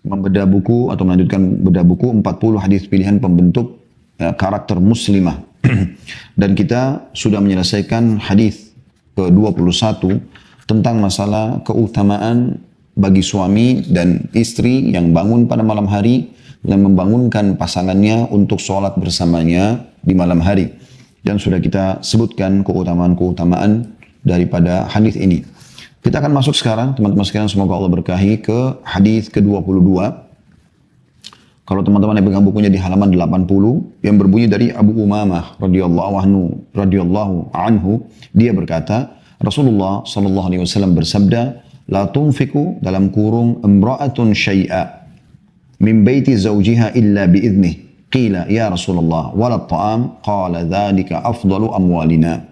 membedah buku atau melanjutkan bedah buku 40 hadis pilihan pembentuk karakter muslimah. Dan kita sudah menyelesaikan hadis ke-21 tentang masalah keutamaan bagi suami dan istri yang bangun pada malam hari dan membangunkan pasangannya untuk sholat bersamanya di malam hari. Dan sudah kita sebutkan keutamaan-keutamaan daripada hadis ini. Kita akan masuk sekarang, teman-teman sekalian, semoga Allah berkahi, ke hadis ke-22. Kalau teman-teman yang pegang bukunya di halaman 80, yang berbunyi dari Abu Umamah radhiyallahu anhu, dia berkata, Rasulullah sallallahu alaihi wasallam bersabda, la tunfiku dalam kurung imra'atun syai'a min baiti zawjiha illa bi'idnih. Qila ya Rasulullah wala ta'am, qala dzalika afdalu amwalina.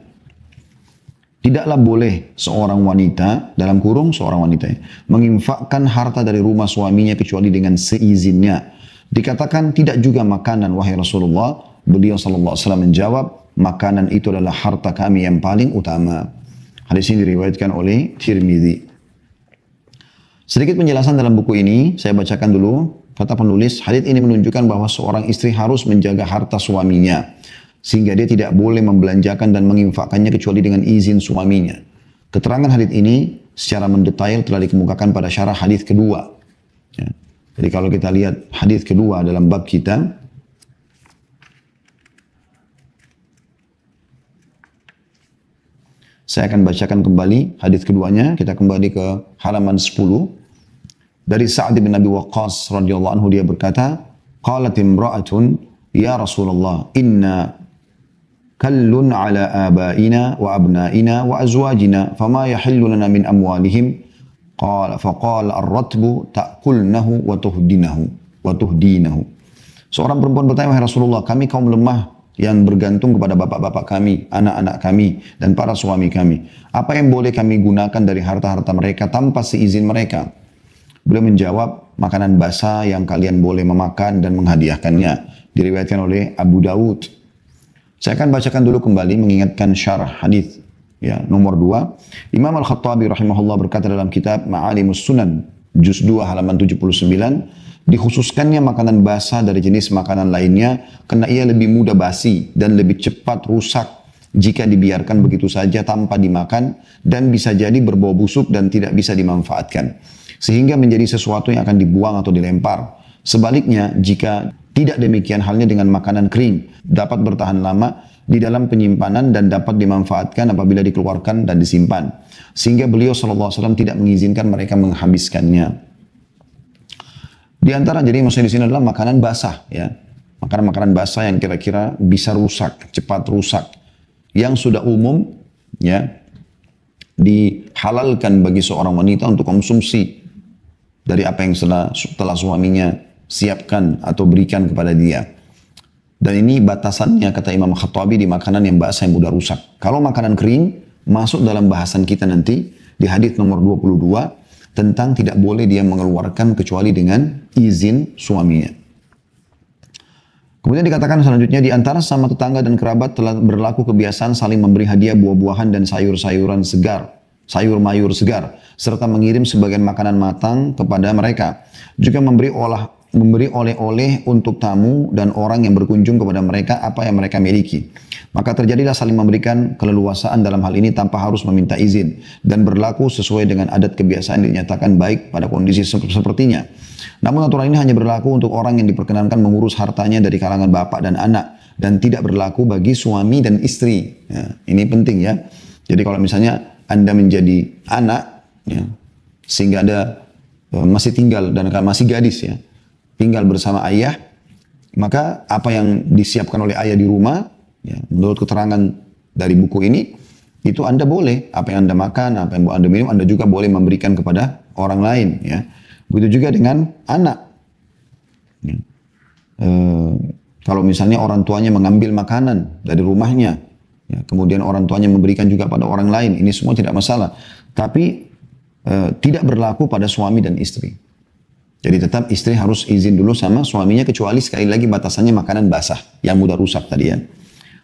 Tidaklah boleh seorang wanita, dalam kurung seorang wanita, menginfakkan harta dari rumah suaminya kecuali dengan seizinnya. Dikatakan tidak juga makanan, wahai Rasulullah. Beliau sallallahu alaihi wasallam menjawab, makanan itu adalah harta kami yang paling utama. Hadis ini diriwayatkan oleh Tirmidzi. Sedikit penjelasan dalam buku ini, saya bacakan dulu. Kata penulis, hadis ini menunjukkan bahwa seorang istri harus menjaga harta suaminya, sehingga dia tidak boleh membelanjakan dan menginfakkannya kecuali dengan izin suaminya. Keterangan hadis ini secara mendetail telah dikemukakan pada syarah hadis kedua. Ya. Jadi kalau kita lihat hadis kedua dalam bab kita, saya akan bacakan kembali hadis keduanya. Kita kembali ke halaman 10. Dari Sa'ad bin Abi Waqqas radhiyallahu anhu, dia berkata, qalat imra'atun ya Rasulullah inna kallun ala abaina wa abnaina wa azwajina fama yahillu lana min amwalihim. Faqala ar-ratbu ta'kulnahu wa tuhdinahu. Seorang perempuan bertanya, wahai Rasulullah, kami kaum lemah yang bergantung kepada bapak-bapak kami, anak-anak kami, dan para suami kami. Apa yang boleh kami gunakan dari harta-harta mereka tanpa seizin mereka? Beliau menjawab, makanan basah yang kalian boleh memakan dan menghadiahkannya. Diriwayatkan oleh Abu Dawud. Saya akan bacakan dulu kembali mengingatkan syarah hadis. Ya, nomor 2. Imam Al-Khattabi rahimahullah berkata dalam kitab Ma'alimus Sunan, juz 2 halaman 79, dikhususkannya makanan basah dari jenis makanan lainnya karena ia lebih mudah basi dan lebih cepat rusak jika dibiarkan begitu saja tanpa dimakan dan bisa jadi berbau busuk dan tidak bisa dimanfaatkan, sehingga menjadi sesuatu yang akan dibuang atau dilempar. Sebaliknya, jika tidak demikian halnya dengan makanan kering, dapat bertahan lama di dalam penyimpanan dan dapat dimanfaatkan apabila dikeluarkan dan disimpan. Sehingga beliau SAW tidak mengizinkan mereka menghabiskannya. Di antara, jadi maksudnya di sini adalah makanan basah, ya. Makanan-makanan basah yang kira-kira bisa rusak, cepat rusak. Yang sudah umum, ya, dihalalkan bagi seorang wanita untuk konsumsi dari apa yang setelah suaminya siapkan atau berikan kepada dia. Dan ini batasannya, kata Imam Khattabi, di makanan yang basah yang mudah rusak. Kalau makanan kering, masuk dalam bahasan kita nanti di hadis nomor 22 tentang tidak boleh dia mengeluarkan kecuali dengan izin suaminya. Kemudian dikatakan selanjutnya, di antara sama tetangga dan kerabat telah berlaku kebiasaan saling memberi hadiah buah-buahan dan sayur-sayuran segar, sayur-mayur segar, serta mengirim sebagian makanan matang kepada mereka. Juga memberi oleh-oleh untuk tamu dan orang yang berkunjung kepada mereka apa yang mereka miliki. Maka terjadilah saling memberikan keleluasaan dalam hal ini tanpa harus meminta izin dan berlaku sesuai dengan adat kebiasaan yang dinyatakan baik pada kondisi sepertinya. Namun aturan ini hanya berlaku untuk orang yang diperkenankan mengurus hartanya dari kalangan bapak dan anak dan tidak berlaku bagi suami dan istri. Ya, ini penting ya. Jadi kalau misalnya Anda menjadi anak, ya, sehingga Anda masih tinggal dan masih gadis, ya, tinggal bersama ayah, maka apa yang disiapkan oleh ayah di rumah, ya, menurut keterangan dari buku ini, itu Anda boleh, apa yang Anda makan, apa yang Anda minum, Anda juga boleh memberikan kepada orang lain. Ya. Begitu juga dengan anak. Ya. Kalau misalnya orang tuanya mengambil makanan dari rumahnya, ya, kemudian orang tuanya memberikan juga pada orang lain, ini semua tidak masalah. Tapi tidak berlaku pada suami dan istri. Jadi tetap istri harus izin dulu sama suaminya, kecuali sekali lagi batasannya makanan basah yang mudah rusak tadi ya.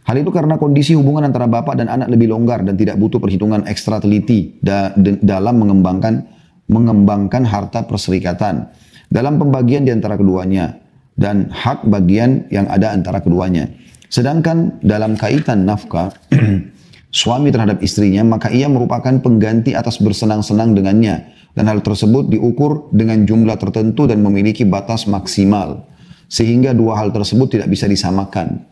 Hal itu karena kondisi hubungan antara bapak dan anak lebih longgar dan tidak butuh perhitungan ekstra teliti dalam mengembangkan harta perserikatan. dalam pembagian di antara keduanya dan hak bagian yang ada antara keduanya. Sedangkan dalam kaitan nafkah suami terhadap istrinya, maka ia merupakan pengganti atas bersenang-senang dengannya, dan hal tersebut diukur dengan jumlah tertentu dan memiliki batas maksimal, sehingga dua hal tersebut tidak bisa disamakan.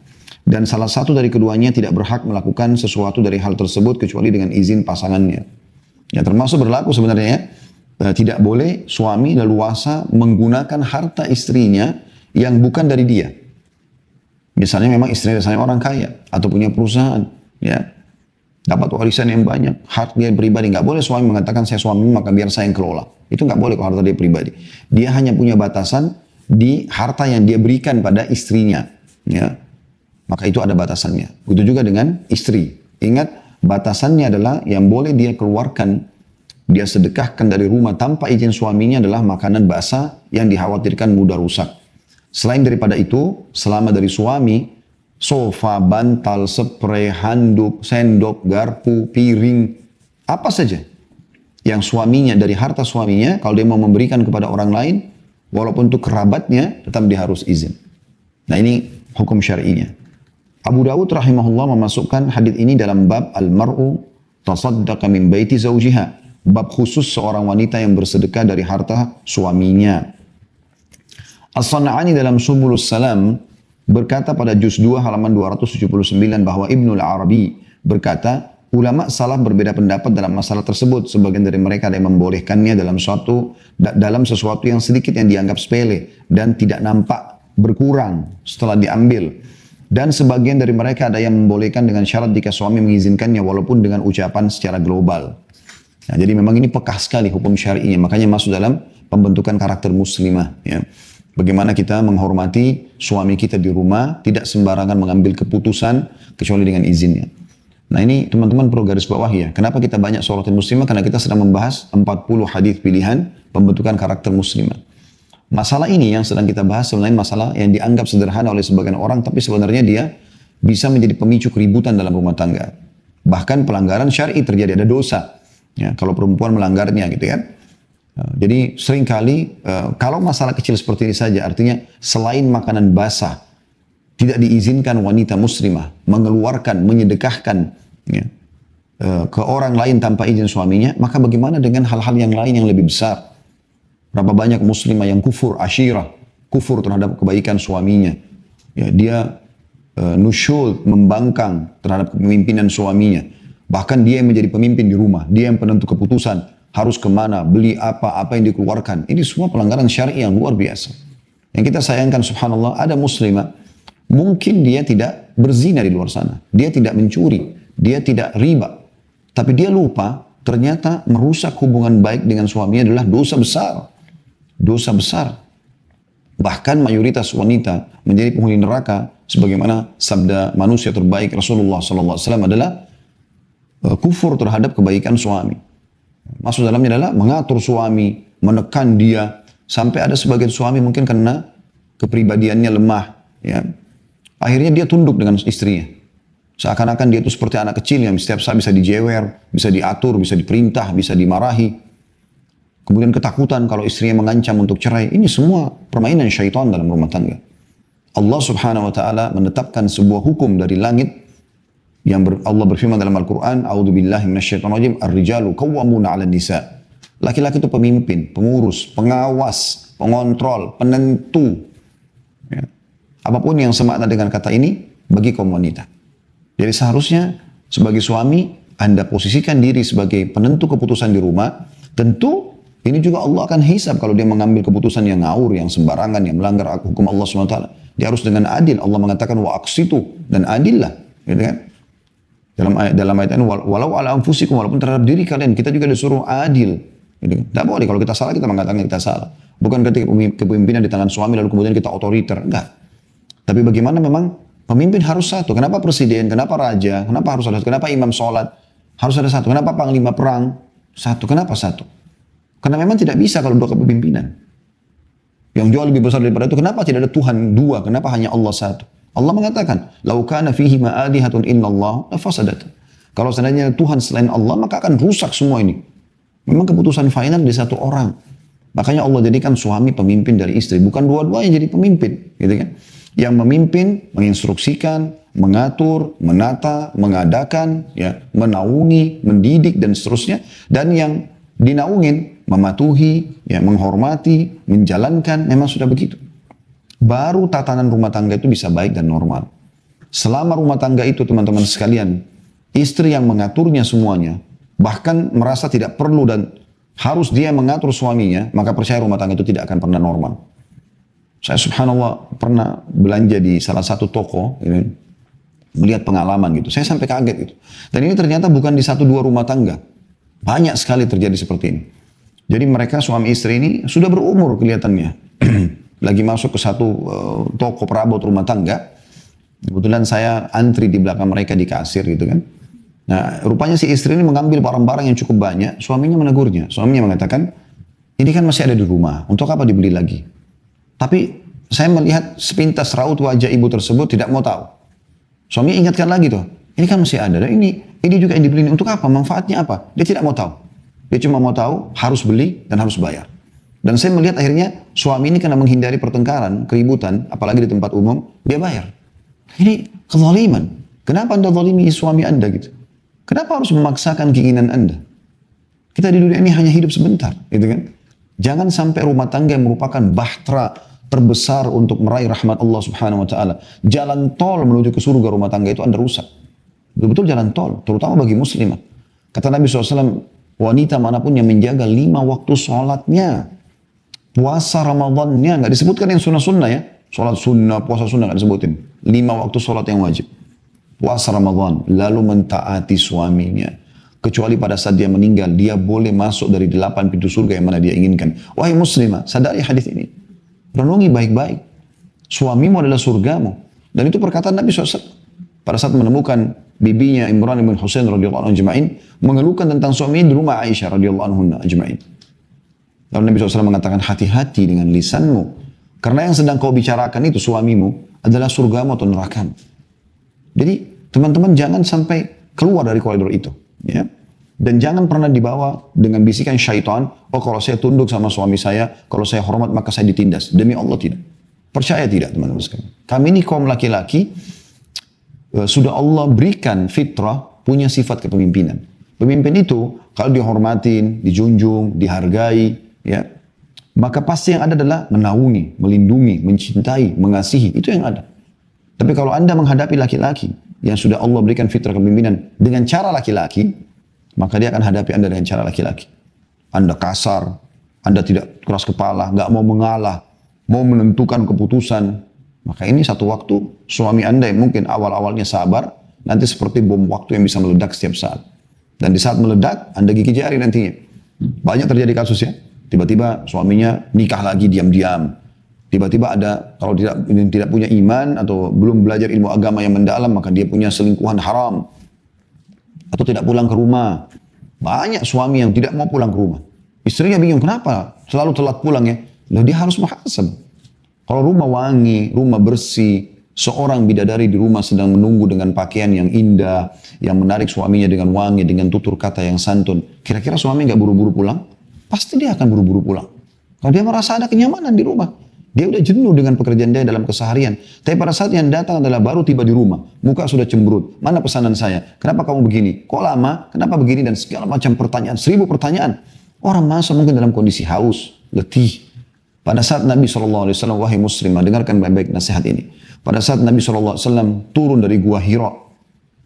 Dan salah satu dari keduanya tidak berhak melakukan sesuatu dari hal tersebut kecuali dengan izin pasangannya. Ya, termasuk berlaku sebenarnya tidak boleh suami leluasa menggunakan harta istrinya yang bukan dari dia. Misalnya memang istrinya orang kaya atau punya perusahaan, ya, dapat warisan yang banyak, hak dia pribadi. Nggak boleh suami mengatakan saya suami maka biar saya yang kelola. Itu nggak boleh kalau harta dia pribadi. Dia hanya punya batasan di harta yang dia berikan pada istrinya, ya. Maka itu ada batasannya. Begitu juga dengan istri. Ingat, batasannya adalah yang boleh dia keluarkan, dia sedekahkan dari rumah tanpa izin suaminya adalah makanan basah yang dikhawatirkan mudah rusak. Selain daripada itu, selama dari suami, sofa, bantal, spray, handuk, sendok, garpu, piring, apa saja yang suaminya, dari harta suaminya, kalau dia mau memberikan kepada orang lain, walaupun itu kerabatnya, tetap dia harus izin. Nah, ini hukum syar'inya. Abu Dawud rahimahullah memasukkan hadis ini dalam bab al-mar'u tasaddaqa min baiti zawjiha, bab khusus seorang wanita yang bersedekah dari harta suaminya. As-San'ani dalam Subulus Salam berkata pada juz 2 halaman 279 bahwa Ibnul Arabi berkata, ulama salaf berbeda pendapat dalam masalah tersebut. Sebagian dari mereka ada yang membolehkannya dalam sesuatu yang sedikit yang dianggap sepele dan tidak nampak berkurang setelah diambil. Dan sebagian dari mereka ada yang membolehkan dengan syarat jika suami mengizinkannya walaupun dengan ucapan secara global. Nah, jadi memang ini pekah sekali hukum syar'inya, makanya masuk dalam pembentukan karakter muslimah. Ya. Bagaimana kita menghormati suami kita di rumah, tidak sembarangan mengambil keputusan kecuali dengan izinnya. Nah, ini teman-teman perlu garis bawah ya. Kenapa kita banyak sholatin muslimah? Karena kita sedang membahas 40 hadis pilihan pembentukan karakter muslimah. Masalah ini yang sedang kita bahas sebenarnya masalah yang dianggap sederhana oleh sebagian orang, tapi sebenarnya dia bisa menjadi pemicu keributan dalam rumah tangga. Bahkan pelanggaran syar'i terjadi, ada dosa. Ya, kalau perempuan melanggarnya gitu kan. Jadi seringkali kalau masalah kecil seperti ini saja, artinya selain makanan basah, tidak diizinkan wanita muslimah mengeluarkan, menyedekahkan ya, ke orang lain tanpa izin suaminya, maka bagaimana dengan hal-hal yang lain yang lebih besar? Berapa banyak muslimah yang kufur asyirah, kufur terhadap kebaikan suaminya. Ya, dia nusyul, membangkang terhadap kepemimpinan suaminya. Bahkan dia yang menjadi pemimpin di rumah, dia yang penentu keputusan, harus kemana, beli apa yang dikeluarkan. Ini semua pelanggaran syar'i yang luar biasa. Yang kita sayangkan subhanallah, ada muslimah, mungkin dia tidak berzina di luar sana. Dia tidak mencuri, dia tidak riba. Tapi dia lupa, ternyata merusak hubungan baik dengan suaminya adalah dosa besar. Dosa besar. Bahkan mayoritas wanita menjadi penghuni neraka, sebagaimana sabda manusia terbaik Rasulullah SAW adalah kufur terhadap kebaikan suami. Maksud dalamnya adalah mengatur suami, menekan dia, sampai ada sebagian suami mungkin karena kepribadiannya lemah, ya. Akhirnya dia tunduk dengan istrinya. Seakan-akan dia itu seperti anak kecil yang setiap saat bisa dijewer, bisa diatur, bisa diperintah, bisa dimarahi. Kemudian ketakutan kalau istrinya mengancam untuk cerai. Ini semua permainan syaitan dalam rumah tangga. Allah subhanahu wa ta'ala menetapkan sebuah hukum dari langit yang Allah berfirman dalam Al-Quran, A'udzubillahi minasyaitonirrajim, Ar-rijalu qawwamuna 'alan nisa. Laki-laki itu pemimpin, pengurus, pengawas, pengontrol, penentu. Ya. Apapun yang semakna dengan kata ini bagi kaum wanita. Jadi seharusnya sebagai suami, Anda posisikan diri sebagai penentu keputusan di rumah. Tentu ini juga Allah akan hisab kalau dia mengambil keputusan yang ngawur, yang sembarangan, yang melanggar hukum Allah SWT. Dia harus dengan adil. Allah mengatakan wa aqsitu, dan adillah. Gitu kan? Dalam ayat ini, walau ala anfusikum, walaupun terhadap diri kalian, kita juga disuruh adil. Gitu kan? Tidak boleh kalau kita salah, kita mengatakan kita salah. Bukan ketika kepemimpinan di tangan suami lalu kemudian kita otoriter. Enggak. Tapi bagaimana memang pemimpin harus satu. Kenapa presiden, kenapa raja, kenapa harus ada satu, kenapa imam sholat harus ada satu, kenapa panglima perang satu, kenapa satu? Karena memang tidak bisa kalau dua kepemimpinan. Yang jauh lebih besar daripada itu, kenapa tidak ada Tuhan dua, kenapa hanya Allah satu? Allah mengatakan, "Lau kana fihi ma alihatun illallah la fasadat." Kalau seandainya Tuhan selain Allah, maka akan rusak semua ini. Memang keputusan final di satu orang. Makanya Allah jadikan suami pemimpin dari istri, bukan dua-duanya jadi pemimpin, gitu kan? Yang memimpin, menginstruksikan, mengatur, menata, mengadakan, ya, menaungi, mendidik dan seterusnya, dan yang dinaungin, mematuhi, ya, menghormati, menjalankan, memang sudah begitu. Baru tatanan rumah tangga itu bisa baik dan normal. Selama rumah tangga itu teman-teman sekalian, istri yang mengaturnya semuanya, bahkan merasa tidak perlu dan harus dia mengatur suaminya, maka percaya rumah tangga itu tidak akan pernah normal. Saya subhanallah pernah belanja di salah satu toko, melihat pengalaman gitu. Saya sampai kaget gitu. Dan ini ternyata bukan di satu dua rumah tangga. Banyak sekali terjadi seperti ini. Jadi mereka suami istri ini sudah berumur kelihatannya. Lagi masuk ke satu toko perabot rumah tangga. Kebetulan saya antri di belakang mereka di kasir gitu kan. Nah, rupanya si istri ini mengambil barang-barang yang cukup banyak, suaminya menegurnya. Suaminya mengatakan, ini kan masih ada di rumah, untuk apa dibeli lagi? Tapi saya melihat sepintas raut wajah ibu tersebut tidak mau tahu. Suaminya ingatkan lagi tuh, ini kan masih ada, dan ini juga yang dibeli, untuk apa? Manfaatnya apa? Dia tidak mau tahu. Dia cuma mau tahu, harus beli dan harus bayar. Dan saya melihat akhirnya suami ini karena menghindari pertengkaran, keributan, apalagi di tempat umum, dia bayar. Ini kezaliman. Kenapa Anda zalimi suami Anda gitu? Kenapa harus memaksakan keinginan Anda? Kita di dunia ini hanya hidup sebentar, gitu kan? Jangan sampai rumah tangga yang merupakan bahtera terbesar untuk meraih rahmat Allah Subhanahu wa taala. Jalan tol menuju ke surga rumah tangga itu Anda rusak. Betul-betul jalan tol, terutama bagi muslimah. Kata Nabi SAW, wanita manapun yang menjaga 5 waktu sholatnya, puasa Ramadannya, nggak disebutkan yang sunnah-sunnah ya. Sholat sunnah, puasa sunnah nggak disebutin. 5 waktu sholat yang wajib. Puasa Ramadan, lalu mentaati suaminya. Kecuali pada saat dia meninggal, dia boleh masuk dari 8 pintu surga yang mana dia inginkan. Wahai muslimah, sadari hadis ini. Renungi baik-baik. Suamimu adalah surgamu. Dan itu perkataan Nabi SAW. Pada saat menemukan bibinya Imran bin Husain radhiyallahu anhu ajma'in, mengeluhkan tentang suaminya di rumah Aisyah radhiyallahu anhu ajma'in. Lalu Nabi SAW mengatakan, hati-hati dengan lisanmu. Karena yang sedang kau bicarakan itu suamimu adalah surgamu atau nerakamu. Jadi teman-teman jangan sampai keluar dari koridor itu, ya. Dan jangan pernah dibawa dengan bisikan syaitan, oh kalau saya tunduk sama suami saya, kalau saya hormat maka saya ditindas. Demi Allah tidak. Percaya tidak teman-teman sekalian. Kami ini kaum laki-laki sudah Allah berikan fitrah punya sifat kepemimpinan. Pemimpin itu kalau dihormatin, dijunjung, dihargai, ya, maka pasti yang ada adalah menaungi, melindungi, mencintai, mengasihi. Itu yang ada. Tapi kalau Anda menghadapi laki-laki yang sudah Allah berikan fitrah kepemimpinan dengan cara laki-laki, maka dia akan hadapi Anda dengan cara laki-laki. Anda kasar, Anda tidak keras kepala, nggak mau mengalah, mau menentukan keputusan. Maka ini satu waktu suami Anda yang mungkin awal-awalnya sabar, nanti seperti bom waktu yang bisa meledak setiap saat. Dan di saat meledak, Anda gigit jari nantinya. Banyak terjadi kasus ya. Tiba-tiba suaminya nikah lagi diam-diam. Tiba-tiba ada, kalau tidak punya iman atau belum belajar ilmu agama yang mendalam, maka dia punya selingkuhan haram. Atau tidak pulang ke rumah. Banyak suami yang tidak mau pulang ke rumah. Istrinya bingung, kenapa selalu telat pulang ya? Loh, dia harus muhasab. Kalau rumah wangi, rumah bersih, seorang bidadari di rumah sedang menunggu dengan pakaian yang indah, yang menarik suaminya dengan wangi, dengan tutur kata yang santun. Kira-kira suami nggak buru-buru pulang? Pasti dia akan buru-buru pulang. Kalau dia merasa ada kenyamanan di rumah. Dia udah jenuh dengan pekerjaan dia dalam keseharian. Tapi pada saat yang datang adalah baru tiba di rumah. Muka sudah cemberut. Mana pesanan saya? Kenapa kamu begini? Kok lama? Kenapa begini? Dan segala macam pertanyaan. 1000 pertanyaan. Orang masuk mungkin dalam kondisi haus, letih. Pada saat Nabi SAW, wahai muslimah, dengarkan baik-baik nasihat ini. Pada saat Nabi SAW turun dari Gua Hira.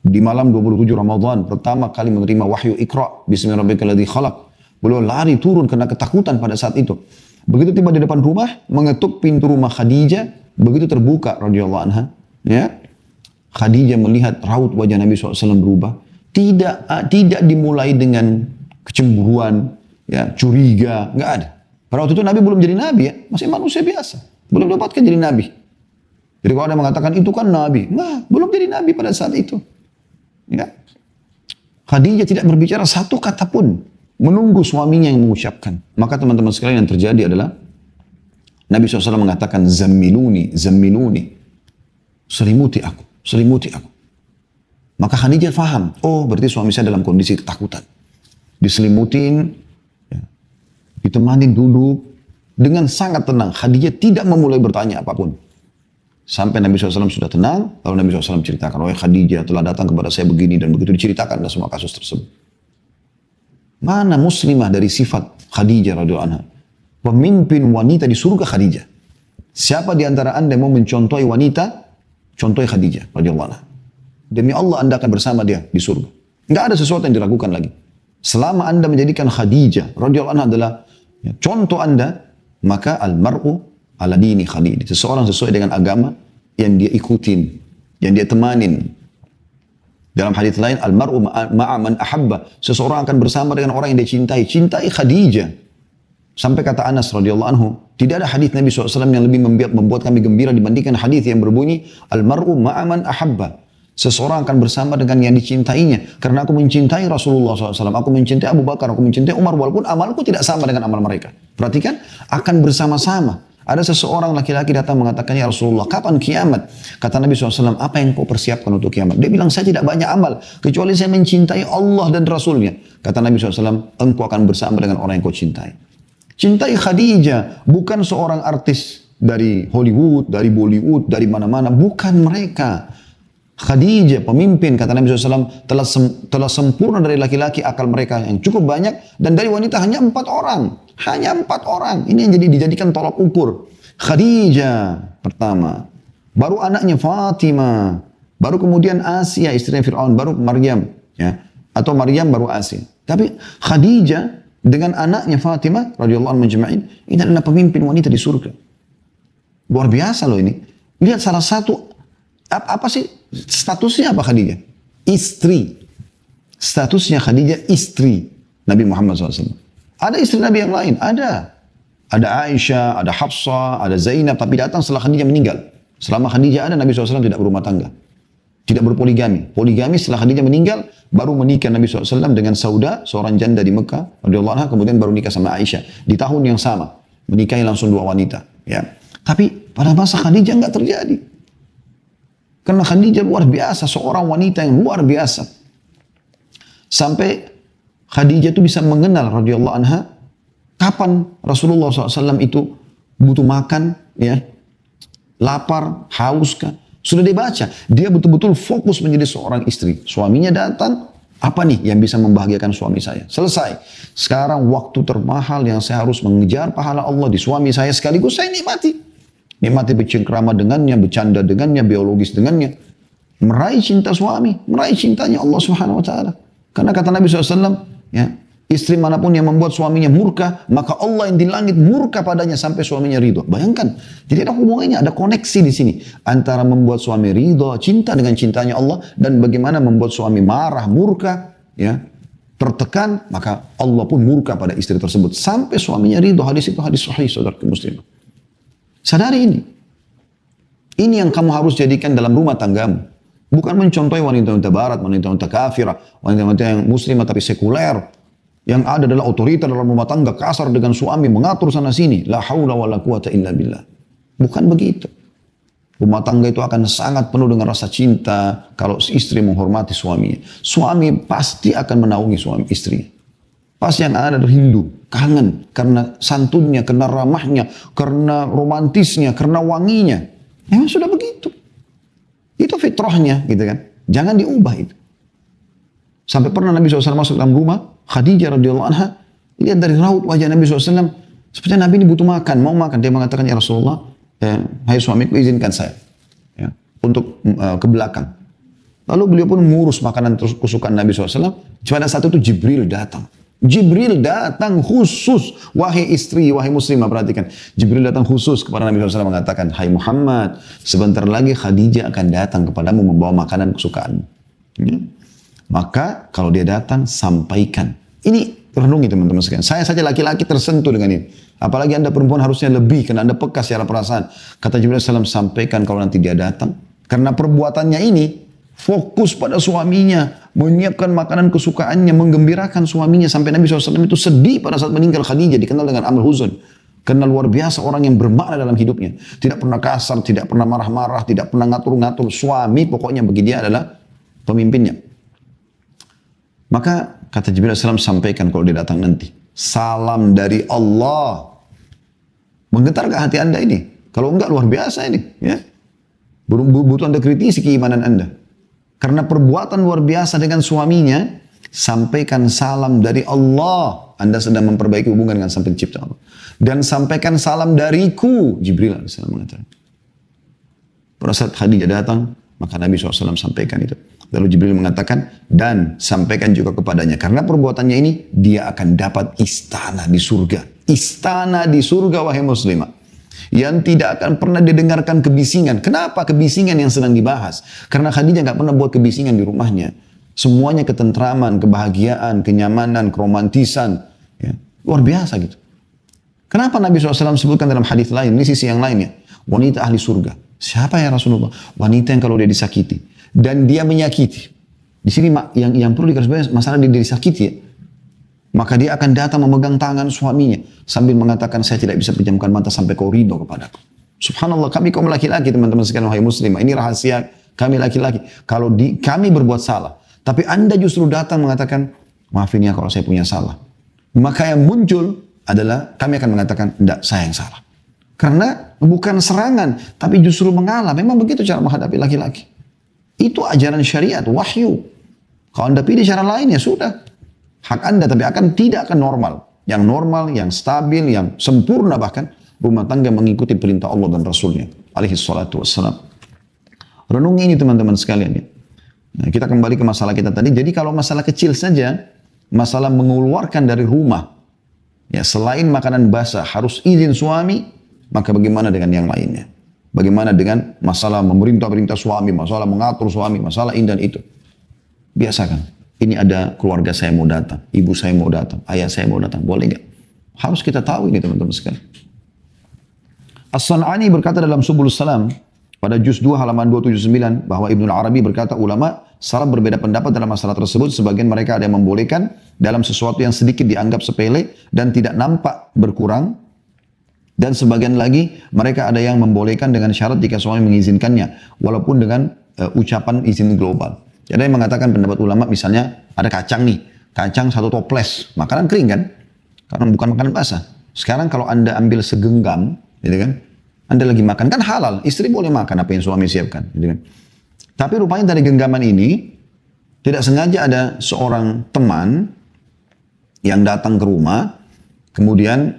Di malam 27 Ramadan. Pertama kali menerima wahyu Iqra. Bismillahirrahmanirrahim. Khalaq. Beliau lari turun karena ketakutan pada saat itu. Begitu tiba di depan rumah, mengetuk pintu rumah Khadijah, begitu terbuka radhiyallahu anha, ya. Khadijah melihat raut wajah Nabi SAW berubah. Tidak dimulai dengan kecemburuan, ya, curiga, nggak ada. Pada waktu itu Nabi belum jadi Nabi ya, masih manusia biasa. Belum dapatkan jadi Nabi. Jadi kalau ada yang mengatakan itu kan Nabi, nah, belum jadi Nabi pada saat itu. Ya. Khadijah tidak berbicara satu kata pun. Menunggu suaminya yang mengucapkan. Maka teman-teman sekalian yang terjadi adalah Nabi SAW mengatakan zammiluni, zammiluni. Selimuti aku, selimuti aku. Maka Khadijah faham, oh berarti suami saya dalam kondisi ketakutan. Diselimutin, ya, ditemanin duduk, dengan sangat tenang. Khadijah tidak memulai bertanya apapun. Sampai Nabi SAW sudah tenang, lalu Nabi SAW ceritakan, "Oh Khadijah telah datang kepada saya begini dan begitu," diceritakan semua kasus tersebut. Mana muslimah dari sifat Khadijah radhiyallahu anha? Pemimpin wanita di surga Khadijah. Siapa di antara anda yang mau mencontohi wanita, contohi Khadijah radhiyallahu anha. Demi Allah anda akan bersama dia di surga. Enggak ada sesuatu yang diragukan lagi. Selama anda menjadikan Khadijah radhiyallahu anha adalah contoh anda, maka al-mar'u ala dini khalili. Seseorang sesuai dengan agama yang dia ikutin, yang dia temanin. Dalam hadis lain, al-mar'u ma'a man ahabba. Seseorang akan bersama dengan orang yang dia cintai. Cintai Khadijah. Sampai kata Anas radhiyallahu anhu, tidak ada hadis Nabi SAW yang lebih membuat kami gembira dibandingkan hadis yang berbunyi, al-mar'u ma'a man ahabba. Seseorang akan bersama dengan yang dicintainya. Karena aku mencintai Rasulullah SAW. Aku mencintai Abu Bakar, aku mencintai Umar. Walaupun amalku tidak sama dengan amal mereka. Perhatikan, akan bersama-sama. Ada seseorang laki-laki datang mengatakan, "Ya Rasulullah, kapan kiamat?" Kata Nabi SAW, "Apa yang kau persiapkan untuk kiamat?" Dia bilang, "Saya tidak banyak amal, kecuali saya mencintai Allah dan Rasulnya." Kata Nabi SAW, "Engkau akan bersama dengan orang yang kau cintai." Cintai Khadijah, bukan seorang artis dari Hollywood, dari Bollywood, dari mana-mana. Bukan mereka. Khadijah, pemimpin, kata Nabi SAW, telah sempurna dari laki-laki akal mereka yang cukup banyak. Dan dari wanita hanya 4 orang. Hanya 4 orang. Ini yang dijadikan tolak ukur. Khadijah pertama. Baru anaknya Fatimah. Baru kemudian Asia, istrinya Fir'aun. Baru Maryam. Ya. Atau Maryam baru Asia. Tapi Khadijah dengan anaknya Fatimah radhiyallahu anha majma'in, ini adalah pemimpin wanita di surga. Luar biasa loh ini. Lihat salah satu, apa sih statusnya apa Khadijah? Istri. Statusnya Khadijah istri Nabi Muhammad SAW. Ada istri Nabi yang lain? Ada. Ada Aisyah, ada Hafsah, ada Zainab, tapi datang setelah Khadijah meninggal. Selama Khadijah ada, Nabi SAW tidak berumah tangga. Tidak berpoligami. Poligami setelah Khadijah meninggal, baru menikah Nabi SAW dengan Sauda, seorang janda di Mekah, radhiyallahu anha, kemudian baru nikah sama Aisyah. Di tahun yang sama, menikahi langsung 2 wanita. Ya. Tapi pada masa Khadijah enggak terjadi. Karena Khadijah luar biasa, seorang wanita yang luar biasa. Sampai Khadijah itu bisa mengenal radhiyallahu anha kapan Rasulullah SAW itu butuh makan, ya, lapar, haus kah? Sudah dibaca, dia betul-betul fokus menjadi seorang istri. Suaminya datang, apa nih yang bisa membahagiakan suami saya? Selesai. Sekarang waktu termahal yang saya harus mengejar pahala Allah di suami saya sekaligus saya nikmati. Nikmati bercengkrama dengannya, bercanda dengannya, biologis dengannya. Meraih cinta suami, meraih cintanya Allah Subhanahu wa taala. Karena kata Nabi SAW, ya, istri manapun yang membuat suaminya murka, maka Allah yang di langit murka padanya sampai suaminya ridho. Bayangkan, jadi ada hubungannya, ada koneksi di sini antara membuat suami ridho, cinta dengan cintanya Allah, dan bagaimana membuat suami marah, murka, ya, tertekan, maka Allah pun murka pada istri tersebut sampai suaminya ridho. Hadis itu hadis sahih, saudara muslim. Sadari ini. Ini yang kamu harus jadikan dalam rumah tanggamu. Bukan mencontohi wanita-wanita barat, wanita-wanita kafirah, wanita-wanita yang muslimah tapi sekuler. Yang ada adalah otoriter dalam rumah tangga, kasar dengan suami, mengatur sana sini. La haula wa la quwata illa billah. Bukan begitu. Rumah tangga itu akan sangat penuh dengan rasa cinta kalau istri menghormati suaminya. Suami pasti akan menaungi suami istri. Pasti yang ada rindu, kangen, karena santunnya, karena ramahnya, karena romantisnya, karena wanginya. Memang sudah begitu. Itu fitrahnya, gitu kan. Jangan diubah itu. Sampai pernah Nabi SAW masuk dalam rumah, Khadijah radhiyallahu anha, lihat dari raut wajah Nabi SAW, sepertinya Nabi ini butuh makan, mau makan. Dia mengatakan, "Ya Rasulullah, hai suamiku izinkan saya ya, untuk ke belakang." Lalu beliau pun mengurus makanan kesukaan Nabi SAW. Pada saat itu Jibril datang. Jibril datang khusus, wahai istri, wahai muslimah, perhatikan. Jibril datang khusus kepada Nabi SAW mengatakan, "Hai Muhammad, sebentar lagi Khadijah akan datang kepadamu membawa makanan kesukaanmu." Ya. Maka kalau dia datang, sampaikan. Ini renungi teman-teman sekalian. Saya saja laki-laki tersentuh dengan ini. Apalagi anda perempuan harusnya lebih, karena anda peka secara perasaan. Kata Jibril SAW, sampaikan kalau nanti dia datang. Karena perbuatannya ini, fokus pada suaminya, menyiapkan makanan kesukaannya, menggembirakan suaminya. Sampai Nabi SAW itu sedih pada saat meninggal Khadijah, dikenal dengan amal huzun. Karena luar biasa orang yang bermakna dalam hidupnya. Tidak pernah kasar, tidak pernah marah-marah, tidak pernah ngatur-ngatur. Suami pokoknya bagi dia adalah pemimpinnya. Maka kata Jibril SAW, sampaikan kalau dia datang nanti. Salam dari Allah. Menggetar ke hati Anda ini? Kalau enggak luar biasa ini. Ya. Butuh Anda kritisi keimanan Anda. Karena perbuatan luar biasa dengan suaminya, sampaikan salam dari Allah. Anda sedang memperbaiki hubungan dengan Sang Pencipta Allah. Dan sampaikan salam dariku, Jibril AS mengatakan. Pada saat Khadijah datang, maka Nabi SAW sampaikan itu. Lalu Jibril mengatakan, dan sampaikan juga kepadanya. Karena perbuatannya ini, dia akan dapat istana di surga. Istana di surga, wahai muslimah. Yang tidak akan pernah didengarkan kebisingan. Kenapa kebisingan yang sedang dibahas? Karena Khadijah nggak pernah buat kebisingan di rumahnya. Semuanya ketentraman, kebahagiaan, kenyamanan, keromantisan. Ya. Luar biasa gitu. Kenapa Nabi SAW sebutkan dalam hadis lain, ini sisi yang lainnya. Wanita ahli surga. Siapa ya Rasulullah? Wanita yang kalau dia disakiti. Dan dia menyakiti. Di sini yang perlu dikasih masalah dia disakiti ya. Maka dia akan datang memegang tangan suaminya. Sambil mengatakan, saya tidak bisa pejamkan mata sampai kau ridho kepadaku. Subhanallah, kami kaum laki-laki teman-teman sekalian, wahai muslimah. Ini rahasia kami laki-laki. Kalau kami berbuat salah. Tapi Anda justru datang mengatakan, maafin ya kalau saya punya salah. Maka yang muncul adalah, kami akan mengatakan, enggak, saya yang salah. Karena bukan serangan, tapi justru mengalah. Memang begitu cara menghadapi laki-laki. Itu ajaran syariat, wahyu. Kalau Anda pilih cara lain, ya sudah. Hak Anda, tapi tidak akan normal. Yang normal, yang stabil, yang sempurna bahkan, rumah tangga mengikuti perintah Allah dan Rasulnya. Alaihi salatu wassalam. Renungi ini teman-teman sekalian ya. Nah, kita kembali ke masalah kita tadi. Jadi kalau masalah kecil saja, masalah mengeluarkan dari rumah, ya selain makanan basah harus izin suami, maka bagaimana dengan yang lainnya? Bagaimana dengan masalah memerintah-perintah suami, masalah mengatur suami, masalah ini dan itu? Biasakan. Ini ada keluarga saya mau datang, ibu saya mau datang, ayah saya mau datang. Boleh nggak? Harus kita tahu ini teman-teman sekalian. As-San'ani berkata dalam Subulus Salam, pada juz 2 halaman 279, bahwa Ibnu Arabi berkata, ulama salaf berbeda pendapat dalam masalah tersebut. Sebagian mereka ada yang membolehkan dalam sesuatu yang sedikit dianggap sepele dan tidak nampak berkurang. Dan sebagian lagi mereka ada yang membolehkan dengan syarat jika suami mengizinkannya, walaupun dengan ucapan izin global. Ada yang mengatakan pendapat ulama, misalnya ada kacang nih, kacang satu toples, makanan kering kan? Karena bukan makanan basah. Sekarang kalau Anda ambil segenggam, gitu kan? Anda lagi makan, kan halal, istri boleh makan apa yang suami siapkan, gitu kan? Tapi rupanya dari genggaman ini, tidak sengaja ada seorang teman yang datang ke rumah, kemudian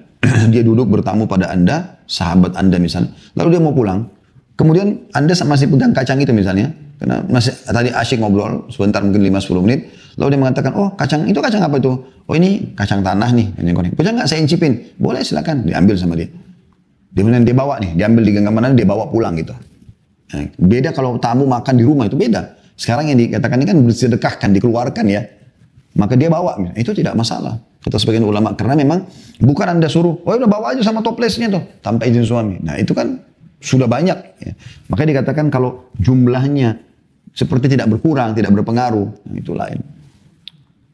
dia duduk bertamu pada Anda, sahabat Anda misalnya, lalu dia mau pulang. Kemudian Anda masih pegang kacang itu misalnya, karena masih tadi asyik ngobrol sebentar mungkin 5-10 menit, lalu dia mengatakan, oh kacang itu kacang apa itu? Oh ini kacang tanah nih. Bisa nggak saya incipin? Boleh silakan, diambil sama dia. Kemudian dia bawa nih, diambil di genggaman dia bawa pulang gitu. Nah, beda kalau tamu makan di rumah itu beda. Sekarang yang dikatakan ini kan bersedekahkan, dikeluarkan ya. Maka dia bawa, itu tidak masalah. Kata sebagian ulama, karena memang bukan Anda suruh, oh udah bawa aja sama toplesnya tuh, tanpa izin suami. Nah itu kan sudah banyak. Ya. Maka dikatakan kalau jumlahnya seperti tidak berkurang, tidak berpengaruh, nah, itu lain.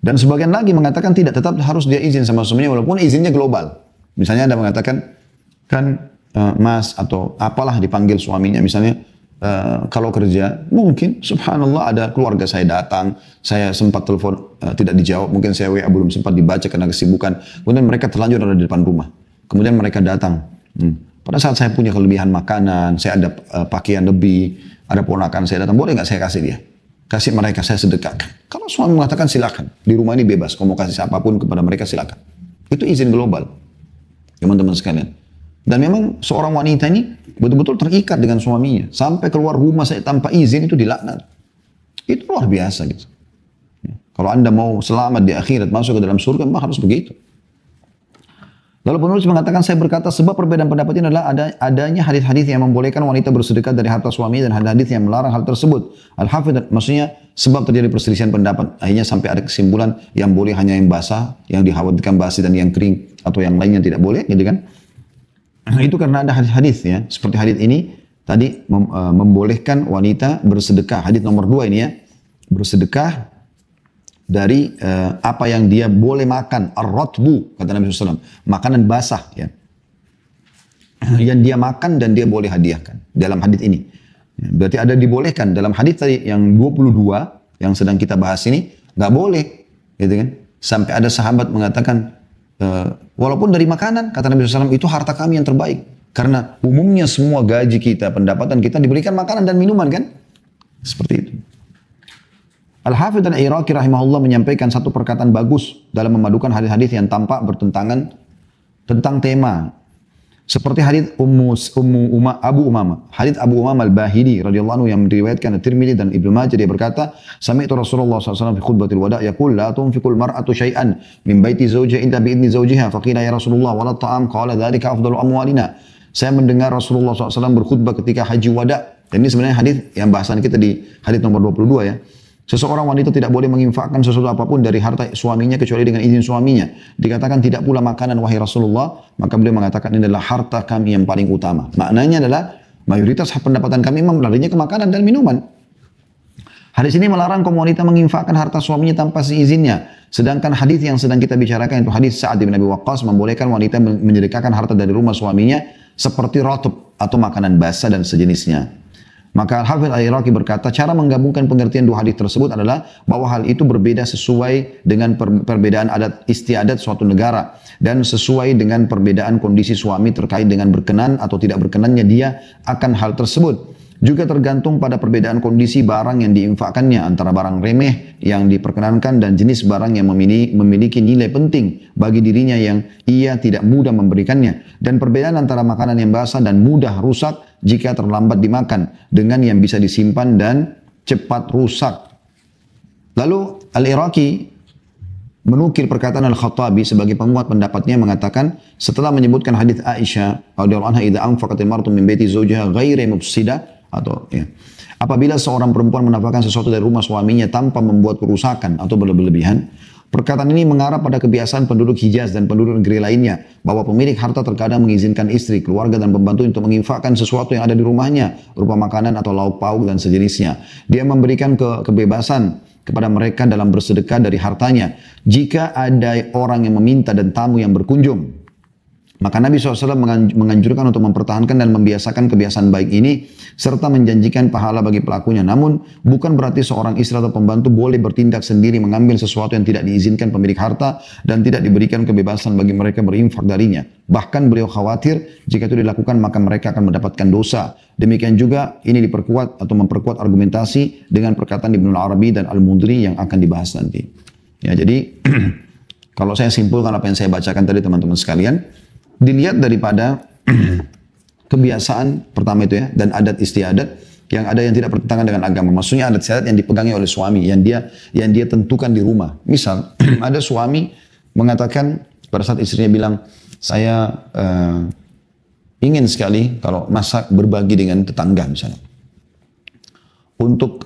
Dan sebagian lagi mengatakan tidak, tetap harus dia izin sama suaminya walaupun izinnya global. Misalnya Anda mengatakan, kan mas atau apalah dipanggil suaminya, misalnya kalau kerja, mungkin subhanallah ada keluarga saya datang, saya sempat telepon tidak dijawab, mungkin saya WA belum sempat dibaca karena kesibukan, kemudian mereka terlanjur ada di depan rumah, kemudian mereka datang. Pada saat saya punya kelebihan makanan, saya ada pakaian lebih, ada ponakan saya datang, boleh nggak saya kasih dia? Kasih mereka, saya sedekahkan. Kalau suami mengatakan silakan, di rumah ini bebas, kamu mau kasih apapun kepada mereka silakan. Itu izin global, teman-teman sekalian. Dan memang seorang wanita ini betul-betul terikat dengan suaminya. Sampai keluar rumah saya tanpa izin itu dilaknat. Itu luar biasa gitu. Ya. Kalau Anda mau selamat di akhirat, masuk ke dalam surga, memang harus begitu. Lalu penulis mengatakan, saya berkata sebab perbedaan pendapat ini adalah adanya hadis-hadis yang membolehkan wanita bersedekah dari harta suami dan hadis-hadis yang melarang hal tersebut. Al-Hafidh maksudnya sebab terjadi perselisihan pendapat. Akhirnya sampai ada kesimpulan yang boleh hanya yang basah, yang dikhawatirkan basi dan yang kering atau yang lainnya tidak boleh, gitu kan? Itu karena ada hadis-hadis ya, seperti hadis ini tadi membolehkan wanita bersedekah. Hadis nomor 2 ini ya, bersedekah dari apa yang dia boleh makan, ar-ratbu kata Nabi SAW, makanan basah ya, yang dia makan dan dia boleh hadiahkan dalam hadis ini. Berarti ada dibolehkan dalam hadis tadi yang 22 yang sedang kita bahas ini nggak boleh, gitu kan? Sampai ada sahabat mengatakan, walaupun dari makanan, kata Nabi SAW, itu harta kami yang terbaik. Karena umumnya semua gaji kita, pendapatan kita diberikan makanan dan minuman kan? Seperti itu. Al-Hafidh Al-Iraqi rahimahullah menyampaikan satu perkataan bagus dalam memadukan hadis-hadis yang tampak bertentangan tentang tema. Seperti hadis Abu Umamah. Hadis Abu Umamah Al-Bahili radhiyallahu anhu yang diriwayatkan At-Tirmidzi dan Ibnu Majah, dia berkata, "Sami'tu Rasulullah SAW fi khutbatil wada' yaqul la tunfiqul mar'atu syai'an min baiti zawjiha illa bi idni zawjiha." Faqila ya Rasulullah wala ta'am, qala dzalika afdalu amwalina. Saya mendengar Rasulullah SAW berkhutbah ketika haji wada'. Dan ini sebenarnya hadis yang bahasan kita di hadis nomor 22 ya. Seseorang wanita tidak boleh menginfakkan sesuatu apapun dari harta suaminya kecuali dengan izin suaminya. Dikatakan tidak pula makanan wahai Rasulullah, maka beliau mengatakan ini adalah harta kami yang paling utama. Maknanya adalah mayoritas pendapatan kami memang larinya ke makanan dan minuman. Hadis ini melarang kaum wanita menginfakkan harta suaminya tanpa seizinnya. Sedangkan hadis yang sedang kita bicarakan itu hadis Sa'ad bin Abi Waqqas membolehkan wanita menyedekahkan harta dari rumah suaminya seperti rotub atau makanan basah dan sejenisnya. Maka Al-Hafidh Al-Iraqi berkata, cara menggabungkan pengertian dua hadis tersebut adalah bahwa hal itu berbeda sesuai dengan perbedaan adat istiadat suatu negara dan sesuai dengan perbedaan kondisi suami terkait dengan berkenan atau tidak berkenannya dia akan hal tersebut. Juga tergantung pada perbedaan kondisi barang yang diinfakkannya antara barang remeh yang diperkenankan dan jenis barang yang memiliki nilai penting bagi dirinya yang ia tidak mudah memberikannya. Dan perbedaan antara makanan yang basah dan mudah rusak jika terlambat dimakan dengan yang bisa disimpan dan cepat rusak. Lalu Al-Iraqi menukil perkataan Al-Khattabi sebagai penguat pendapatnya mengatakan setelah menyebutkan hadis Aisyah radhiyallahu anha idza anfaqatil mar'atu min baiti zawjiha ghairi mufsidah atau ya, apabila seorang perempuan menafkahkan sesuatu dari rumah suaminya tanpa membuat kerusakan atau berlebihan. Perkataan ini mengarah pada kebiasaan penduduk Hijaz dan penduduk negeri lainnya bahwa pemilik harta terkadang mengizinkan istri, keluarga dan pembantu untuk menginfakkan sesuatu yang ada di rumahnya berupa makanan atau lauk pauk dan sejenisnya. Dia memberikan kebebasan kepada mereka dalam bersedekah dari hartanya jika ada orang yang meminta dan tamu yang berkunjung. Maka Nabi SAW menganjurkan untuk mempertahankan dan membiasakan kebiasaan baik ini serta menjanjikan pahala bagi pelakunya. Namun bukan berarti seorang istri atau pembantu boleh bertindak sendiri mengambil sesuatu yang tidak diizinkan pemilik harta dan tidak diberikan kebebasan bagi mereka berinfak darinya. Bahkan beliau khawatir jika itu dilakukan maka mereka akan mendapatkan dosa. Demikian juga ini diperkuat atau memperkuat argumentasi dengan perkataan Ibnu Arabi dan Al-Mundri yang akan dibahas nanti. Ya, jadi kalau saya simpulkan apa yang saya bacakan tadi teman-teman sekalian, dilihat daripada kebiasaan pertama itu ya dan adat istiadat yang ada yang tidak bertentangan dengan agama. Maksudnya adat istiadat yang dipegangi oleh suami yang dia tentukan di rumah. Misal ada suami mengatakan pada saat istrinya bilang saya ingin sekali kalau masak berbagi dengan tetangga misalnya. Untuk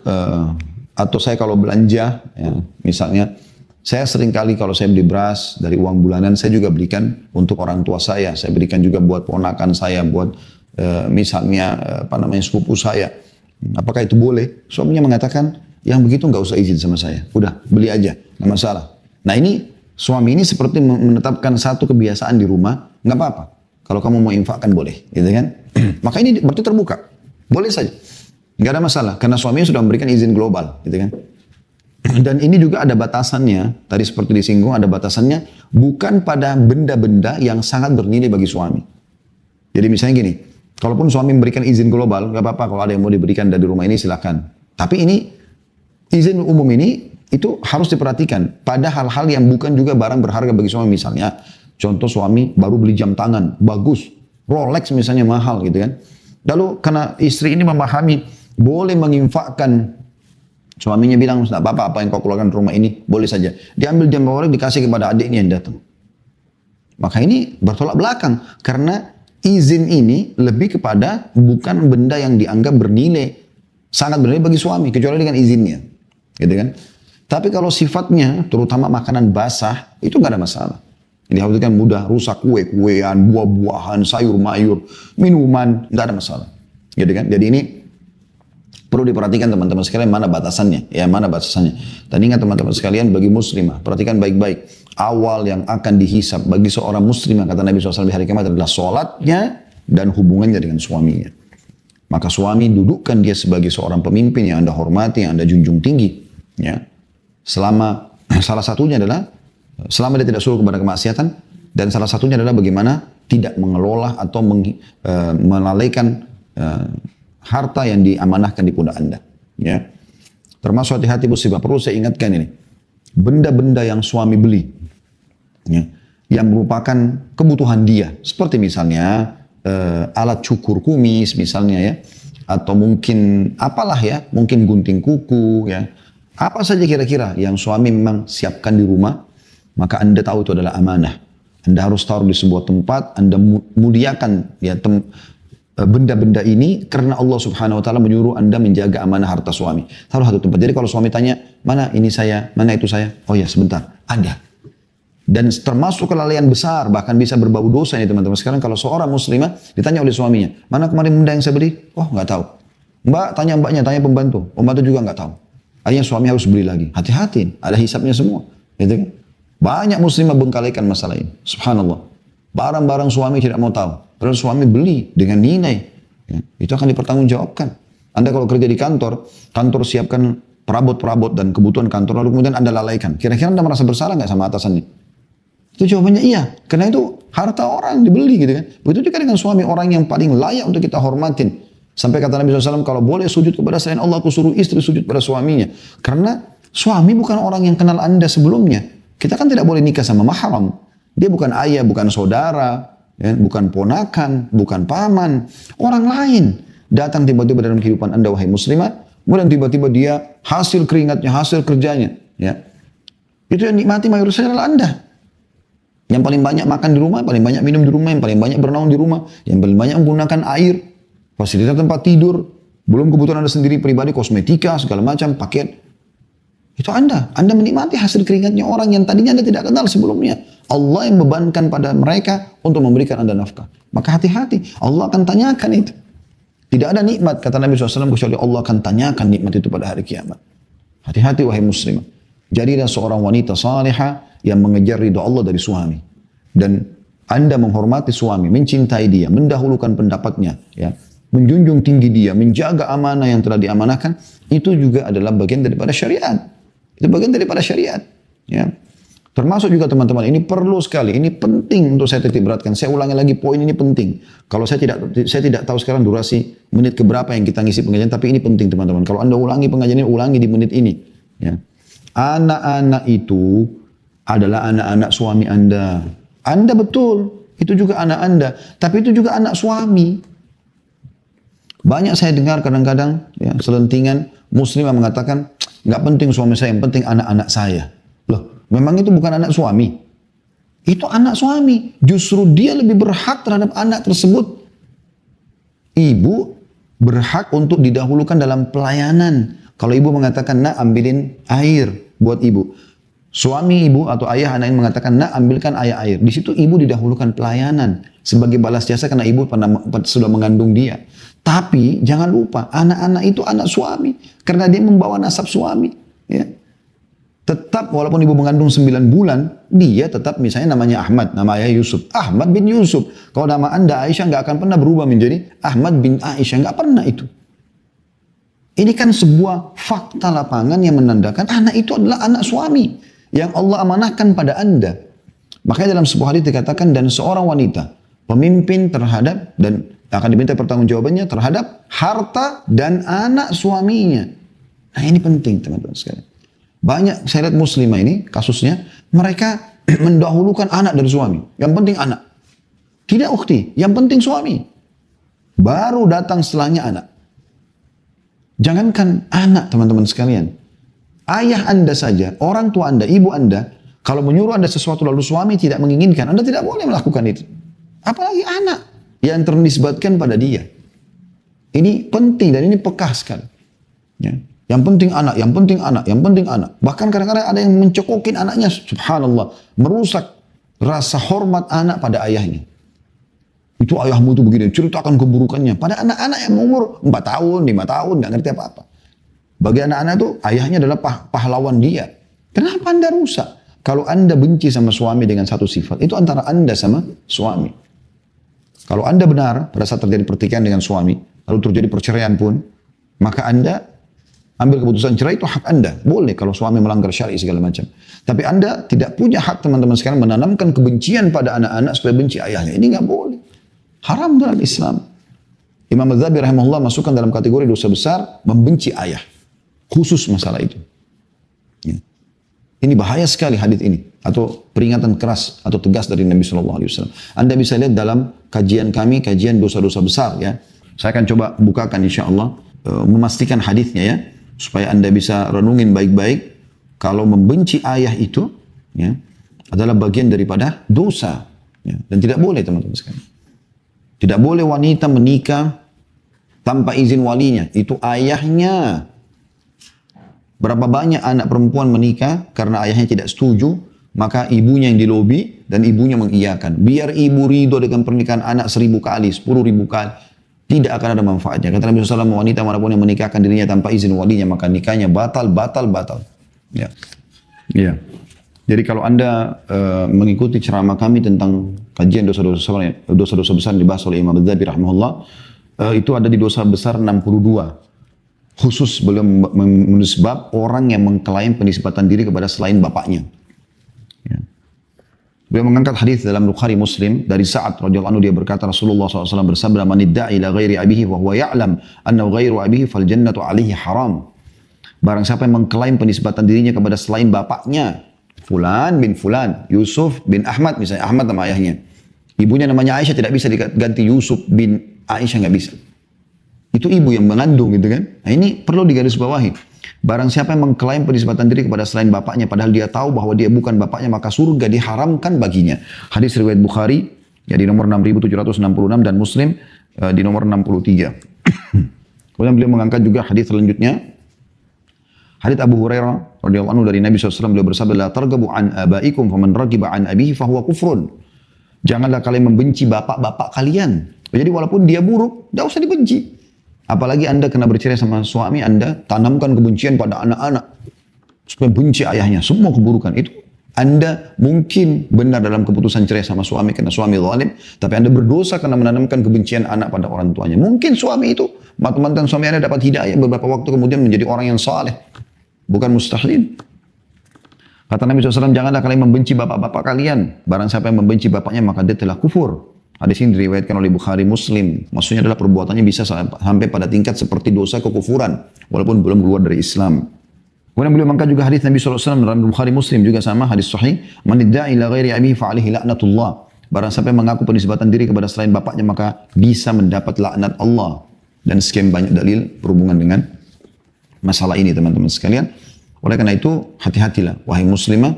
atau saya kalau belanja ya, misalnya saya seringkali kalau saya beli beras dari uang bulanan, saya juga berikan untuk orang tua saya. Saya berikan juga buat ponakan saya, buat misalnya sepupu saya. Apakah itu boleh? Suaminya mengatakan, yang begitu nggak usah izin sama saya. Udah, beli aja, nggak masalah. Nah ini, suami ini seperti menetapkan satu kebiasaan di rumah, nggak apa-apa. Kalau kamu mau infakkan boleh, gitu kan? Maka ini berarti terbuka. Boleh saja. Nggak ada masalah, karena suaminya sudah memberikan izin global, gitu kan? Dan ini juga ada batasannya, tadi seperti disinggung ada batasannya, bukan pada benda-benda yang sangat bernilai bagi suami. Jadi misalnya gini, kalaupun suami memberikan izin global, nggak apa-apa kalau ada yang mau diberikan dari rumah ini silakan. Tapi ini, izin umum ini, itu harus diperhatikan pada hal-hal yang bukan juga barang berharga bagi suami. Misalnya, contoh suami baru beli jam tangan, bagus, Rolex misalnya mahal gitu kan. Lalu karena istri ini memahami, boleh menginfakkan. Suaminya bilang, tidak apa-apa apa yang kau keluarkan di rumah ini, boleh saja. Diambil jam Rolex dikasih kepada adiknya yang datang. Maka ini bertolak belakang. Karena izin ini lebih kepada bukan benda yang dianggap bernilai. Sangat bernilai bagi suami, kecuali dengan izinnya. Gitu kan? Tapi kalau sifatnya, terutama makanan basah, itu nggak ada masalah. Dikhawatirkan mudah rusak kue-kuean, buah-buahan, sayur-mayur, minuman, nggak ada masalah. Gitu kan? Jadi ini perlu diperhatikan teman-teman sekalian mana batasannya. Ya, mana batasannya. Dan ingat teman-teman sekalian bagi muslimah, perhatikan baik-baik. Awal yang akan dihisab bagi seorang muslimah, kata Nabi SAW di hari kiamat adalah sholatnya dan hubungannya dengan suaminya. Maka suami dudukkan dia sebagai seorang pemimpin yang Anda hormati, yang Anda junjung tinggi. Ya. Selama salah satunya adalah selama dia tidak suruh kepada kemaksiatan, Dan salah satunya adalah bagaimana tidak mengelola atau melalaikan harta yang diamanahkan di pundak Anda. Ya. Termasuk hati-hati musibah. Perlu saya ingatkan ini. Benda-benda yang suami beli. Ya, yang merupakan kebutuhan dia. Seperti misalnya alat cukur kumis misalnya ya. Atau mungkin apalah ya. Mungkin gunting kuku ya. Apa saja kira-kira yang suami memang siapkan di rumah. Maka Anda tahu itu adalah amanah. Anda harus taruh di sebuah tempat. Anda muliakan ya, benda-benda ini karena Allah Subhanahu wa taala menyuruh Anda menjaga amanah harta suami. Taruh satu tempat. Jadi kalau suami tanya, "Mana ini saya? Mana itu saya?" "Oh ya, sebentar." Ada. Dan termasuk kelalaian besar, bahkan bisa berbau dosa ini teman-teman. Sekarang kalau seorang muslimah ditanya oleh suaminya, "Mana kemarin benda yang saya beli?" "Oh, nggak tahu." "Mbak, tanya mbaknya, tanya pembantu." Pembantu juga nggak tahu. Akhirnya suami harus beli lagi. Hati-hati, ada hisapnya semua. Gitu kan? Banyak muslimah bengkalikan masalah ini. Subhanallah. Barang-barang suami tidak mau tahu. Padahal suami beli dengan nilai. Ya, itu akan dipertanggungjawabkan. Anda kalau kerja di kantor, kantor siapkan perabot-perabot dan kebutuhan kantor, lalu kemudian Anda lalaikan. Kira-kira Anda merasa bersalah nggak sama atasannya? Itu jawabannya iya. Karena itu harta orang dibeli gitu kan. Begitu juga dengan suami, orang yang paling layak untuk kita hormatin. Sampai kata Nabi SAW, kalau boleh sujud kepada selain Allah, aku suruh istri sujud pada suaminya. Karena suami bukan orang yang kenal Anda sebelumnya. Kita kan tidak boleh nikah sama mahram. Dia bukan ayah, bukan saudara, ya, bukan ponakan, bukan paman. Orang lain datang tiba-tiba dalam kehidupan Anda, wahai muslimah. Kemudian tiba-tiba dia hasil keringatnya, hasil kerjanya. Ya. Itu yang nikmati mayoritas adalah Anda. Yang paling banyak makan di rumah, paling banyak minum di rumah, yang paling banyak bernaung di rumah, yang paling banyak menggunakan air, fasilitas tempat tidur, belum kebutuhan Anda sendiri pribadi, kosmetika, segala macam, paket. Itu Anda menikmati hasil keringatnya orang yang tadinya Anda tidak kenal sebelumnya. Allah yang membebankan pada mereka untuk memberikan Anda nafkah. Maka hati-hati, Allah akan tanyakan itu. Tidak ada nikmat, kata Nabi SAW, kecuali Allah akan tanyakan nikmat itu pada hari kiamat. Hati-hati wahai muslimah. Jadilah seorang wanita salihah yang mengejar ridha Allah dari suami. Dan Anda menghormati suami, mencintai dia, mendahulukan pendapatnya, ya, menjunjung tinggi dia, menjaga amanah yang telah diamanahkan, itu juga adalah bagian daripada syariat. Itu bagian daripada syariat. Ya. Termasuk juga teman-teman, ini perlu sekali, ini penting untuk saya titik beratkan. Saya ulangi lagi, poin ini penting. Kalau saya tidak tahu sekarang durasi menit keberapa yang kita ngisi pengajian, tapi ini penting teman-teman. Kalau Anda ulangi pengajian ini, ulangi di menit ini. Ya. Anak-anak itu adalah anak-anak suami Anda. Anda betul, itu juga anak Anda. Tapi itu juga anak suami. Banyak saya dengar kadang-kadang, ya, selentingan muslimah mengatakan, nggak penting suami saya, yang penting anak-anak saya. Loh, memang itu bukan anak suami. Itu anak suami. Justru dia lebih berhak terhadap anak tersebut. Ibu berhak untuk didahulukan dalam pelayanan. Kalau ibu mengatakan, nak ambilin air buat ibu. Suami ibu atau ayah anak yang mengatakan, nak ambilkan ayah air. Di situ ibu didahulukan pelayanan. Sebagai balas jasa karena ibu sudah mengandung dia. Tapi jangan lupa, anak-anak itu anak suami. Karena dia membawa nasab suami. Ya. Tetap walaupun ibu mengandung 9 bulan, dia tetap misalnya namanya Ahmad, nama ayah Yusuf. Ahmad bin Yusuf. Kalau nama Anda Aisyah nggak akan pernah berubah menjadi Ahmad bin Aisyah. Nggak pernah itu. Ini kan sebuah fakta lapangan yang menandakan anak itu adalah anak suami. Yang Allah amanahkan pada Anda. Makanya dalam sebuah hadis dikatakan, dan seorang wanita, pemimpin terhadap, dan akan diminta pertanggungjawabannya terhadap harta dan anak suaminya. Nah ini penting teman-teman sekalian. Banyak saya lihat muslimah ini kasusnya, mereka mendahulukan anak dari suami. Yang penting anak. Tidak ukhti, yang penting suami. Baru datang setelahnya anak. Jangankan anak teman-teman sekalian. Ayah Anda saja, orang tua Anda, ibu Anda, kalau menyuruh Anda sesuatu lalu suami tidak menginginkan, Anda tidak boleh melakukan itu. Apalagi anak yang ternisbatkan pada dia. Ini penting dan ini pekah sekali. Ya. Yang penting anak, yang penting anak, yang penting anak. Bahkan kadang-kadang ada yang mencekokin anaknya, subhanallah, merusak rasa hormat anak pada ayahnya. Itu ayahmu itu begini, ceritakan keburukannya. Pada anak-anak yang umur 4 tahun, 5 tahun, nggak ngerti apa-apa. Bagi anak-anak itu ayahnya adalah pahlawan dia. Kenapa Anda rusak? Kalau Anda benci sama suami dengan satu sifat, itu antara Anda sama suami. Kalau Anda benar pada saat terjadi pertikaian dengan suami, lalu terjadi perceraian pun, maka Anda Ambil keputusan cerai itu hak Anda. Boleh kalau suami melanggar syar'i segala macam. Tapi Anda tidak punya hak teman-teman sekarang menanamkan kebencian pada anak-anak supaya benci ayahnya. Ini nggak boleh. Haram dalam Islam. Imam Az-Zahabi rahimahullah masukkan dalam kategori dosa besar membenci ayah. Khusus masalah itu. Ya. Ini bahaya sekali hadis ini. Atau peringatan keras atau tegas dari Nabi SAW. Anda bisa lihat dalam kajian kami, kajian dosa-dosa besar ya. Saya akan coba bukakan insya Allah. Memastikan hadisnya ya. Supaya Anda bisa renungin baik-baik. Kalau membenci ayah itu ya, adalah bagian daripada dosa. Ya. Dan tidak boleh teman-teman sekalian. Tidak boleh wanita menikah tanpa izin walinya. Itu ayahnya. Berapa banyak anak perempuan menikah karena ayahnya tidak setuju, maka ibunya yang dilobi dan ibunya mengiyakan. Biar ibu ridho dengan pernikahan anak 1000 kali, 10.000 kali. Tidak akan ada manfaatnya. Kata Nabi SAW, wanita manapun yang menikahkan dirinya tanpa izin walinya, maka nikahnya batal. Ya. Ya. Jadi kalau Anda mengikuti ceramah kami tentang kajian dosa-dosa besar yang dibahas oleh Imam Az-Zahabi rahimahullah, itu ada di dosa besar 62. Khusus belum menisbab orang yang mengklaim penisbatan diri kepada selain bapaknya. Ya. Beliau mengangkat hadis dalam Bukhari Muslim dari Sa'ad radhiyallahu anhu, dia berkata Rasulullah SAW bersabda, "Man idda'i ila ghairi abihi wa huwa ya'lam annahu ghairu abihi fal jannatu 'alaihi haram." Barang siapa yang mengklaim penisbatan dirinya kepada selain bapaknya, Fulan bin Fulan, Yusuf bin Ahmad, misalnya Ahmad nama ayahnya. Ibunya namanya Aisyah, tidak bisa diganti Yusuf bin Aisyah, nggak bisa. Itu ibu yang mengandung gitu kan. Nah ini perlu digarisbawahi. Barang siapa yang mengklaim penisbatan diri kepada selain bapaknya, padahal dia tahu bahwa dia bukan bapaknya, maka surga diharamkan baginya. Hadis riwayat Bukhari, ya di nomor 6766 dan Muslim di nomor 63. Kemudian beliau mengangkat juga hadis selanjutnya. Hadits Abu Hurairah radhiyallahu anhu dari Nabi SAW, beliau bersabda, "La targabu an abaikum faman ragiba an abihi fahuwa kufrun." Janganlah kalian membenci bapak-bapak kalian. Jadi walaupun dia buruk, tidak usah dibenci. Apalagi Anda kena bercerai sama suami, Anda tanamkan kebencian pada anak-anak supaya benci ayahnya, semua keburukan itu. Anda mungkin benar dalam keputusan cerai sama suami karena suami zalim, tapi Anda berdosa karena menanamkan kebencian anak pada orang tuanya. Mungkin suami itu, mantan suami Anda dapat hidayah beberapa waktu kemudian menjadi orang yang saleh. Bukan mustahil. Kata Nabi SAW, janganlah kalian membenci bapak-bapak kalian. Barang siapa yang membenci bapaknya, maka dia telah kufur. Hadis ini diriwayatkan oleh Bukhari Muslim. Maksudnya adalah perbuatannya bisa sampai pada tingkat seperti dosa kekufuran. Walaupun belum keluar dari Islam. Kemudian beliau mengangkat juga hadis Nabi SAW dalam Bukhari Muslim juga sama hadis sahih. Man idda'i ila ghairi abihi fa'alihi la'natullah. Barang siapa yang mengaku penisbatan diri kepada selain bapaknya, maka bisa mendapat laknat Allah. Dan sekian banyak dalil berhubungan dengan masalah ini teman-teman sekalian. Oleh karena itu hati-hatilah wahai muslimah,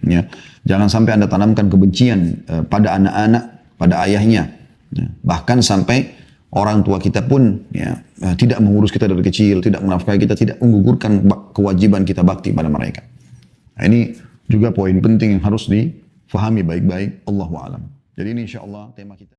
ya, jangan sampai Anda tanamkan kebencian pada anak-anak, pada ayahnya, ya. Bahkan sampai orang tua kita pun ya, tidak mengurus kita dari kecil, tidak menafkahi kita, tidak menggugurkan kewajiban kita bakti pada mereka. Nah, ini juga poin penting yang harus difahami baik-baik. Allahu a'lam. Jadi ini insyaallah tema kita.